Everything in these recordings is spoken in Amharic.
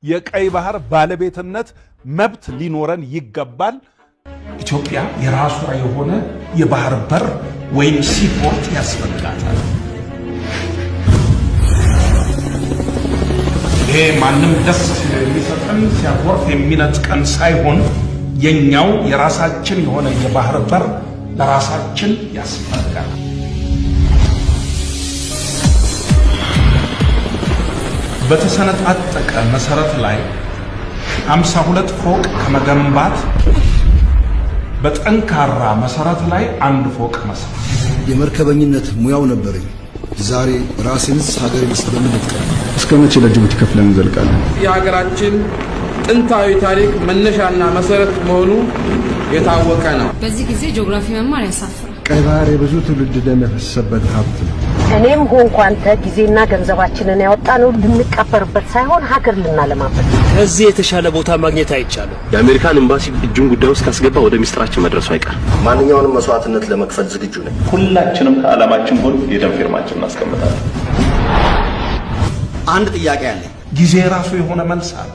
የቀይ ባህር ባለቤትነት መብት ሊኖረን ይገባል። ኢትዮጵያ የራሷ የሆነ የባህር በር ወይም ሲፖርት ያስፈልጋታል። ይሄ ማንም ደስ የሚሰጠን ሲያኮርፍ የሚነጥቀን ሳይሆን የኛው የራሳችን የሆነ የባህር በር ለራሳችን ያስፈልጋል። በተሰነጣጠቀ መሰረት ላይ 52 ፎቅ ከመገንባት በጠንካራ መሰረት ላይ አንድ ፎቅ መስራት የመርከበኝነት ሙያው ነበረኝ። ዛሬ ራሴንስ ሀገሬንስ በምን ልጥቀም? እስከ መቼ ለጅቡቲ ከፍለን እንዘልቃለን? የሀገራችን ጥንታዊ ታሪክ መነሻና መሰረት መሆኑ የታወቀ ነው። በዚህ ጊዜ ጂኦግራፊ መማር ያሳፍራል። ቀይ ባህር የብዙ ትውልድ ደም የፈሰሰበት ሀብት ነው። እኔም ሆንኩ አንተ ጊዜና ገንዘባችንን ያወጣነው ልንቀበርበት ሳይሆን ሀገር ልናለማበት። ከዚህ የተሻለ ቦታ ማግኘት አይቻልም። የአሜሪካን ኤምባሲ እጁን ጉዳዩ ውስጥ ካስገባ ወደ ሚስጥራችን መድረሱ አይቀር። ማንኛውንም መስዋዕትነት ለመክፈል ዝግጁ ነኝ። ሁላችንም ከዓላማችን ጎን የደም ፊርማችን እናስቀምጣለን። አንድ ጥያቄ አለ። ጊዜ ራሱ የሆነ መልስ አለ።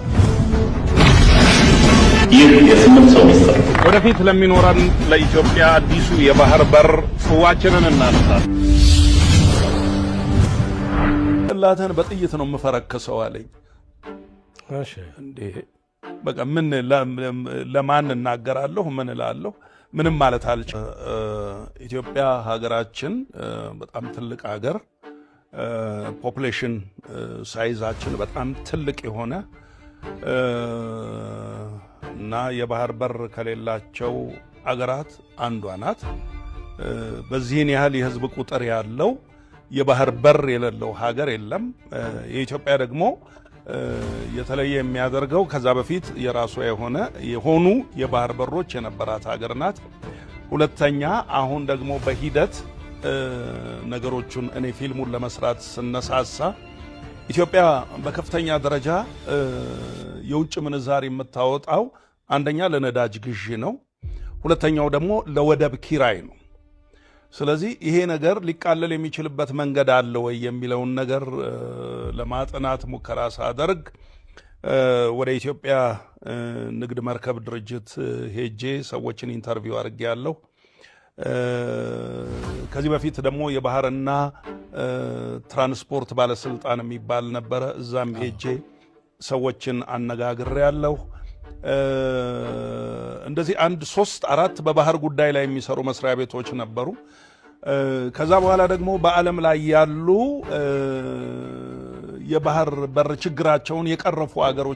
ይህ የስምንት ሰው ሚስጥር ወደፊት ለሚኖረን ለኢትዮጵያ አዲሱ የባህር በር ጽዋችንን እናነሳለን። ላተን በጥይት ነው የምፈረክሰው አለኝ። እሺ እንዴ በቃ ምን ለማን እናገራለሁ? ምን እላለሁ? ምንም ማለት አልችልም። ኢትዮጵያ ሀገራችን በጣም ትልቅ ሀገር፣ ፖፑሌሽን ሳይዛችን በጣም ትልቅ የሆነ እና የባህር በር ከሌላቸው አገራት አንዷ ናት። በዚህን ያህል የህዝብ ቁጥር ያለው የባህር በር የሌለው ሀገር የለም። የኢትዮጵያ ደግሞ የተለየ የሚያደርገው ከዛ በፊት የራሷ የሆኑ የባህር በሮች የነበራት ሀገር ናት። ሁለተኛ አሁን ደግሞ በሂደት ነገሮቹን እኔ ፊልሙን ለመስራት ስነሳሳ ኢትዮጵያ በከፍተኛ ደረጃ የውጭ ምንዛሪ የምታወጣው አንደኛ ለነዳጅ ግዢ ነው፣ ሁለተኛው ደግሞ ለወደብ ኪራይ ነው። ስለዚህ ይሄ ነገር ሊቃለል የሚችልበት መንገድ አለ ወይ የሚለውን ነገር ለማጥናት ሙከራ ሳደርግ ወደ ኢትዮጵያ ንግድ መርከብ ድርጅት ሄጄ ሰዎችን ኢንተርቪው አድርጌያለሁ። ከዚህ በፊት ደግሞ የባህርና ትራንስፖርት ባለስልጣን የሚባል ነበረ። እዛም ሄጄ ሰዎችን አነጋግሬያለሁ። እንደዚህ 1 3 4 በባህር ጉዳይ ላይ የሚሰሩ መስሪያ ቤቶች ነበሩ። ከዛ በኋላ ደግሞ በዓለም ላይ ያሉ የባህር በር ችግራቸውን የቀረፉ አገሮች